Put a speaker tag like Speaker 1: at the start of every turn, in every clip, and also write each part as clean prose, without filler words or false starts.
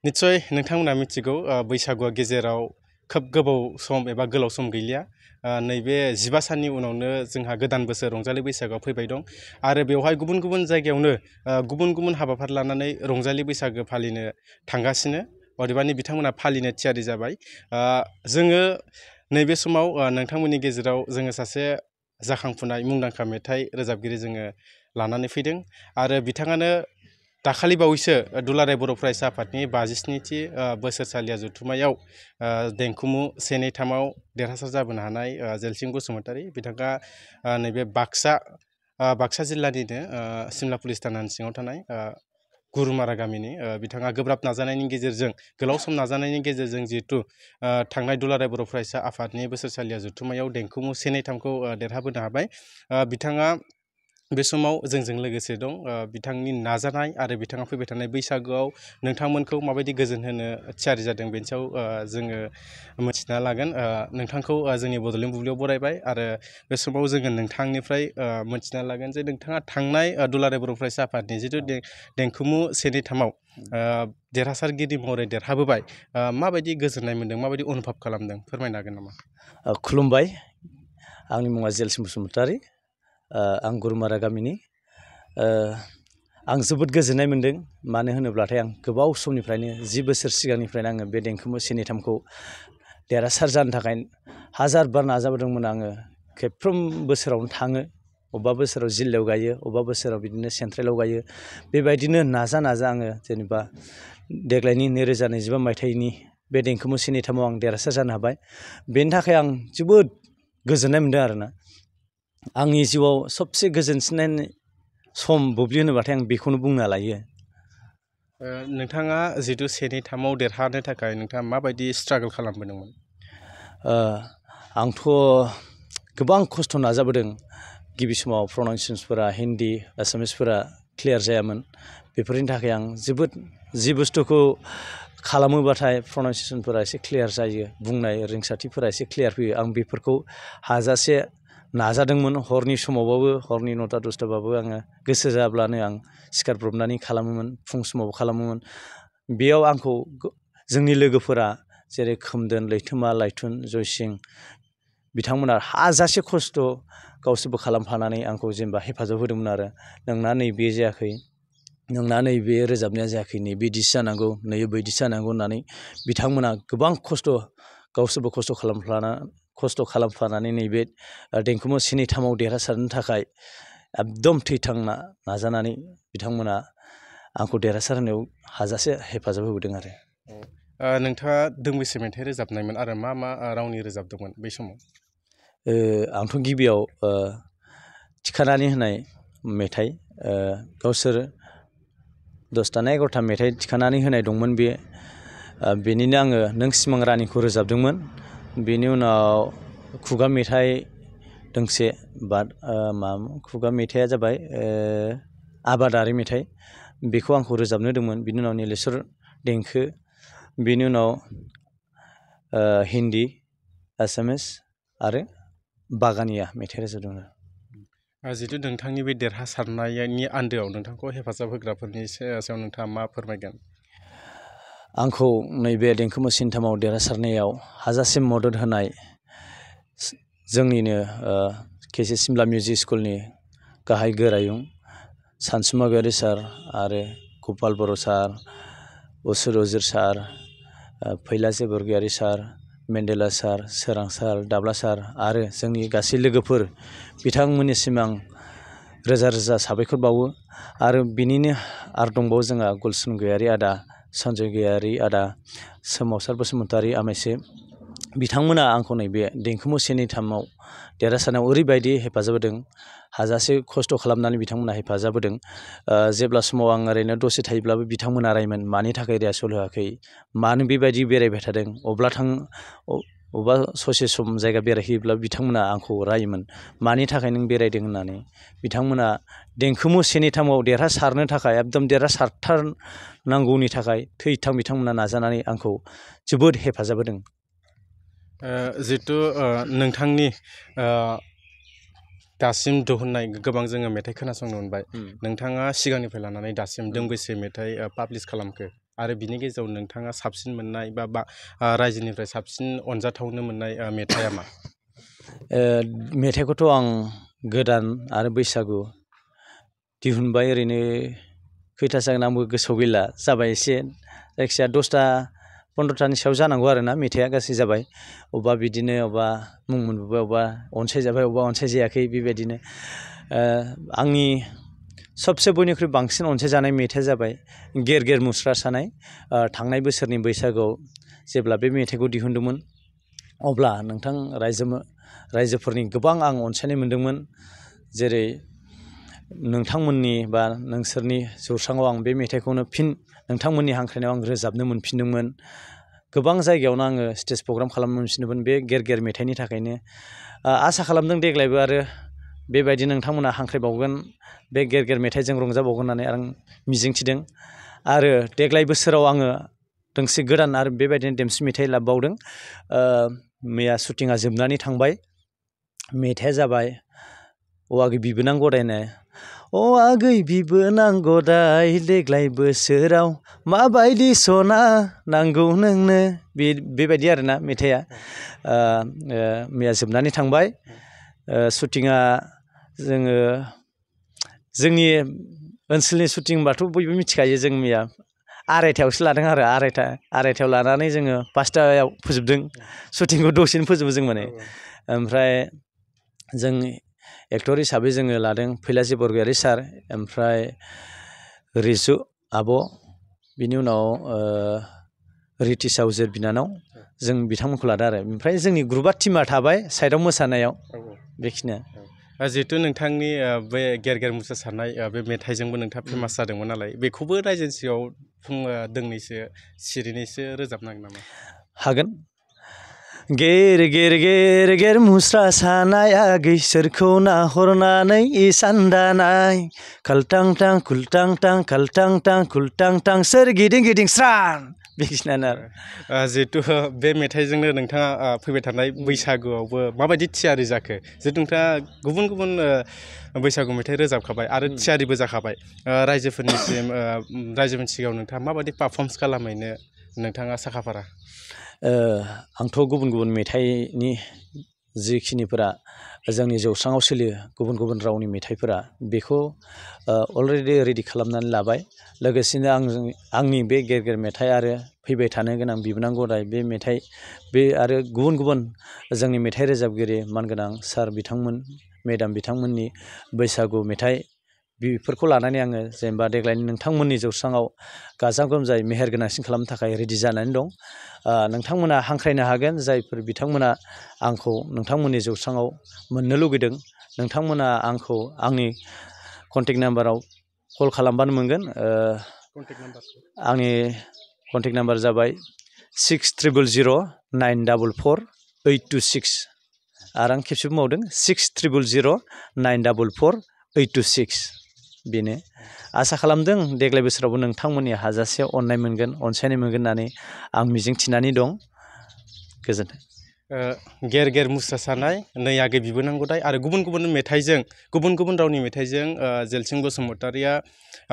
Speaker 1: निश्चय नोंथांमोना मिथिगौ बैसागुआ गेजेराव खोब गोबाव सम एबा गोलाव सम गैलिया नैबे 15 साननि उनावनो जोंहा गोदान बोसोर रंजालि बैसागुआ फैबाय दं आरो बेवहाय गुबुन गुबुन जायगायावनो गुबुन गुबुन हाबाफारि लानानै रंजालि बैसागु फालिनो थांगासिनो अदेबानि बिथांमोना फालिनो थियारि जाबाय जोङो नैबे समाव नोंथांमोननि गेजेराव जोङो सासे जाखांफुनाय मुंदांखा मेथाइ रोजाबगिरि जोङो लानानै फैदों आरो बिथाङानो दाखालि बावैसो दुलाराय बर' फरायसा आफादनि 57थि बोसोरसालिया जथुम्मायाव देंखोमु 1-2-3 आव देरहासार जाबोनो हानाय जेलसिं बसुमतारी बिथाङा नैबे बाक्सा जिल्लानिनो सिमला पुलिस थानानि सिङाव थानाय गुरुमारा गामिनि बिथाङा गोब्राब नाजानायनि गेजेरजों गोलाव सम नाजानायनि गेजेरजों जिहेतु थांनाय दुलाराय बर' फरायसा आफादनि बोसोरसालिया जथुम्मायाव देंखोमु 1-2-3 खौ देरहाबोनो हाबाय बिथाङा बे समाव जोंजों लोगोसे दं बिथांनि नाजानाय आरो बिथाङा फैबाय थानाय बैसागुआव नोंथांमोनखौ माबायदि गोजोन होनो थियारि जादों बेनि सायाव जोङो मिथिना लागोन नोंथांखौ जोंनि बड'लेण्ड बुब्लियाव बरायबाय आरो बे समाव जोङो नोंथांनिफ्राय मिथिना लागोन जे नोंथाङा थांनाय दुलाराय बर' फरायसा आफादनि जिथु देंखोमु 1-2-3 आव देरहासारगिरि महरै देरहाबोबाय माबायदि गोजोननाय मोन्दों माबायदि अनुभब खालामदों फोरमायनो हागोन नामा
Speaker 2: खुलुमबाय आंनि मुङा जेलसिं बसुमतारी आं गुरुमारा गामिनि आं जोबोद गोजोननाय मोन्दों मानो होनोब्लाथाय आं गोबाव समनिफ्रायनो 10 बोसोर सिगांनिफ्रायनो आङो बे देंखोमु 1-2-3 खौ देरहासार जानो थाखाय हाजार बार नाजाबोदोंमोन आङो खेबफ्रोम बोसोरावनो थाङो अबेबा बोसोराव जिल्लायाव गायो अबेबा बोसोराव बिदिनो सेन्ट्रेलाव गायो बेबायदिनो नाजा आङो जेनेबा देग्लायनि 2025 मायथाइनि बे देंखोमु 1-2-3 आव आं देरहासार जानो हाबाय बेनि थाखाय आं जोबोद गोजोननाय मोन्दों आरोना आंनि जिउआव सबसे गोजोनसिननाय सम बुब्लि होनोबाथाय आं बेखौनो बुंना लायो
Speaker 1: नोंथाङा जितु 1-2-3 आव देरहानो थाखाय नोंथाङा माबायदि स्ट्रागल खालामबोदोंमोन
Speaker 2: आंथ' गोबां खस्थ' नाजाबोदों गिबि समाव प्रनाउन्सियेसनफोरा हिन्दी एसामिसफोरा क्लियार जायामोन बेफोरनि थाखाय आं जोबोद जि बुस्थुखौ खालामोबाथाय प्रनाउन्सियेसनफोरा एसे क्लियार जायो बुंनाय रिंसारथिफोरा एसे क्लियार फैयो आं बेफोरखौ हाजासे नाजादोंमोन हरनि समावबाबो हरनि 9टा-10टाबाबो आङो गोसो जाब्लानो आं सिखारब्रबनानै खालामोमोन फुं समावबो खालामोमोन बेयाव आंखौ जोंनि लोगोफोरा जेरै खोमदोन लैथोमा लाइथुन जयसिं बिथांमोना हाजासे खस्थ' गावसोरबो खालामफानानै आंखौ जेनेबा हेफाजाब होदोंमोन आरो नोंना नैबे जायाखै नोंना नैबे रोजाबनाया जायाखै नैबेदिसो जानांगौ नैबेदिसो जानांगौ होननानै बिथांमोना गोबां गावसोरबो खस्थ' खालामफानानै नैबे देंखोमु 1-2-3 आव देरहासारनो थाखाय एकदम थैथांना नाजानानै बिथांमोना आंखौ देरहासार होनायाव हाजासे हेफाजाब होबोदों आरो
Speaker 1: नोंथाङा दोंबेसे मेथाइ रोजाबनायमोन आरो मा रावनि रोजाबदोंमोन बै समाव
Speaker 2: आंथ' गिबियाव थिखानानै होनाय मेथाइ गावसोर 10टा ना 11टा मेथाइ थिखानानै होनाय दंमोन बेनिनो आङो नों सिमां रानिखौ रोजाबदोंमोन बेनि उनाव खुगा मेथाइ दोंसे खुगा मेथाइया जाबाय आबादारि मेथाइ बेखौ आंखौ रोजाबनो होदोंमोन बिनि उनाव नीलेश्वर देंखो बिनि उनाव हिन्दी एसामिस आरो बागानिया मेथाइ रोजाबदोंमोन
Speaker 1: जितु नोंथांनि बे देरहासारनायनि आन्दोआव नोंथांखौ हेफाजाब होग्राफोरनि सायाव नोंथाङा मा फोरमायगोन
Speaker 2: आंखौ नैबे देंखोमु 1-2-3 आव देरहासारनायाव हाजासे मदद होनाय जोंनिनो केसि सिमला मिउजिक स्कुलनि गाहाय गोरायुं सानसुमा गयारी सार आरो गपाल बर' सार असुर उजिर सार फैलाजे बरगयारी सार मेन्डेला सार सोरां सार दाब्ला सार आरो जोंनि गासै लोगोफोर बिथांमोननिसिम आं रोजा रोजा साबायखर बावो आरो बिनिनो आरो दंबावो जोंहा गुलसन गयारी आदा सन्जय गयारी आदा सोमावसार बसुमतारी आमाइसो बिथांमोना आंखौ नैबे देंखोमु 1-2-3 आव देरहासारनायाव ओरैबायदि हेफाजाब होदों हाजासे खस्थ' खालामनानै बिथांमोना हेफाजाब होदों जेब्ला समाव आं ओरैनो दसे थायोब्लाबो बिथांमोना रायोमोन मानि थाखाय रिहार्सेल होआखै मानो बेबायदि बेरायबाय थादों अबेबा ससे सम जायगा बेरायहैयोब्ला बिथांमोना आंखौ रायोमोन मानि थाखाय नों बेरायदों होननानै। बिथांमोना देंखो मु सेनिथामाव देरहासारनो थाखाय एकदम देरहासारथारनांगौनि थाखाय थैथां बिथांमोना नाजानानै आंखौ जोबोद हेफाजाब होदों।
Speaker 1: जिहेथु नोंथांनि दासिम दिहुननाय गोबां जोङो मेथाइ खोनासंनो मोनबाय। नोंथाङा सिगांनिफ्राय लानानै दासिम दोंबेसे मेथाइ पाब्लिस खालामखो आरो बिनि गेजेराव नोंथाङा साबसिन मोननाय बा रायजोनिफ्राय साबसिन अनजाथावनो मोननाय मेथाइआ मा?
Speaker 2: मेथाइखौथ' आं गोदान आरो बैसागु दिहुनबाय, ओरैनो खैथासो जागोन आंबो गोसोआव गैला, जाबाय एसे जायखिजाया 10ता 15तानि सायाव जानांगौ आरोना मेथाइआ गासै जाबाय। अबेबा बिदिनो अबेबा मुं मोनबोबाय, अबेबा अनसायजाबाय, अबेबा अनसायजायाखै बेबायदिनो। आंनि सबसे बयनिख्रुइ बांसिन अनसायजानाय मेथाइआ जाबाय गेर गेर मुस्रा सानाय। थांनाय बोसोरनि बैसागोआव जेब्ला बे मेथाइखौ दिहुनदोंमोन अब्ला नोंथां रायजोफोरनि गोबां आं अनसायनाय मोनदोंमोन। जेरै नोंथांमोननि बा नोंसोरनि जौस्राङाव आं बे मेथाइखौनो फिन नोंथांमोननि हांख्रायनायाव आं रोजाबनो मोनफिनदोंमोन। गोबां जायगायावनो आङो स्टेज प्रग्राम खालामनो मोनफिनदोंमोन बे गेर गेर मेथाइनि थाखायनो। आसा खालामदों देग्लायबो आरो बेबायदि नोंथांमोना हांख्रायबावगोन, बे गेर गेर मेथाइजों रंजाबावगोन होननानै आं मिजिंथिदों। आरो देग्लाय बोसोराव आङो दोंसे गोदान आरो बेबायदिनो देमसि मेथाइ लाबोबावदों। मैया शुटिंआ जोबनानै थांबाय। मेथाइआ जाबाय अ आगै बिबोनां गदायनाय। अ आगै बिबोनां गदाय देग्लाय बोसोराव माबायदि सना नांगौ नोंनो, बेबायदि आरोना मेथाइआ। मैया जोबनानै थांबाय। शुटिंआ जोंनि ओनसोलनि शुटिं होनबाथ' बयबो मिथिखायो, जों मैया 2:30आवसो लादों आरो 2:30आव लानानै जोङो 5टायाव फोजोबदों। शुटिंखौ दसेनो फोजोबो जों माने। ओमफ्राय जों एक्टर हिसाबै जोङो लादों फैलाजि बरगयारि सार, ओमफ्राय रिजु आब', बिनि उनाव रितिसा उजिर बिनानाव, जों बिथांमोनखौ लादों आरो। ओमफ्राय जोंनि ग्रुपआ टिमा थाबाय साइडआव मोसानायाव, बेखिनिया।
Speaker 1: जिहेथु नोंथांनि बे गेर गेर मुस्रा सारनाय बे मेथाइजोंबो नोंथाङा फेमास जादोंमोन नालाय, बेखौबो रायजोनि सिगाङाव दोंनैसो सिरिनैसो रोजाबनो हागोन नामा?
Speaker 2: हागोन। गेर गेर गेर गेर मुस्रा सानाय आगै सोरखौ नाहरनानै इसान दानाय, खालटां टां खुलटां टां खालटां टां खुलटां टां सोर गिदिं गिदिं स्रां, बेखिनियानो आरो।
Speaker 1: जिहेतु बे मेथाइजोंनो नोंथाङा फैबाय थानाय बैसागुआवबो माबायदि थियारि जाखो? जिहेतु नोंथाङा गुबुन गुबुन बैसागु मेथाइ रोजाबखाबाय आरो थियारिबो जाखाबाय, रायजोफोरनि सिगाङाव नोंथाङा माबायदि पारफर्मेन्स खालामहैनो नोंथाङा साखाफारा?
Speaker 2: आंथ' गुबुन गुबुन मेथाइनि जिखिनिफोरा जोंनि जौस्राङाव सोलियो, गुबुन गुबुन रावनि मेथाइफोरा, बेखौ अलरेडि रेडि खालामनानै लाबाय। लोगोसेनो आंनि बे गेर गेर मेथाइ आरो फैबाय थानो गोनां बिबोनां गदाय बे मेथाइ, बे आरो गुबुन गुबुन जोंनि मेथाइ रोजाबगिरि मानगोनां सार बिथांमोन, मेडाम बिथांमोननि बैसागु मेथाइ, बेफोरखौ लानानै आङो जेनेबा देग्लायनि नोंथांमोननि जौस्राङाव गाजा गोमजायै मेहेर गोनांसिन खालामनो थाखाय रेडि जानानै दं। नोंथांमोना हांख्रायनो हागोन, जायफोर बिथांमोना आंखौ नोंथांमोननि जौस्राङाव मोननो लुगैदों, नोंथांमोना आंखौ आंनि कन्टेक्ट नाम्बाराव कल खालामबानो मोनगोन। आंनि कन्टेक्ट नाम्बार जाबाय 600009448226, आरो आं खेबसे बुंबावदों 600009448226। बेनो। आसा खालामदों देग्लाय बोसोरावबो नोंथांमोननि हाजासे अननाय मोनगोन, अनसायनाय मोनगोन होननानै आं मिजिं थिनानै दं। गोजोन्थों।
Speaker 1: गेर गेर मुस्रा सानाय, नै आगै बिबोनां गदाय आरो गुबुन गुबुन मेथाइजों, गुबुन गुबुन रावनि मेथाइजों जेलसिं बसुमतारिया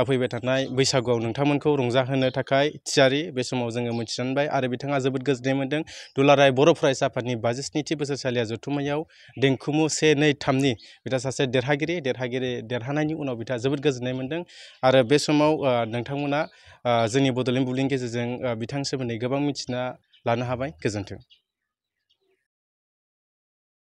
Speaker 1: फैबाय थानाय बैसागुआव नोंथांमोनखौ रंजाहोनो थाखाय थियारि, बे समाव जोङो मिथिनानै मोनबाय आरो बिथाङा जोबोद गोजोननाय मोन्दों। दुलाराय बर' फरायसा आफादनि 52थि बोसोरसालिया जथुम्मायाव देंखोमु 1, 2, 3नि बिथाङा सासे देरहानायनि उनाव बिथाङा जोबोद गोजोननाय मोन्दों। आरो बे समाव नोंथांमोना जोंनि बड'लेण्ड बुब्लिनि गेजेरजों बिथांनि सोमोन्दै गोबां मिथिना लानो हाबाय। गोजोन्थों।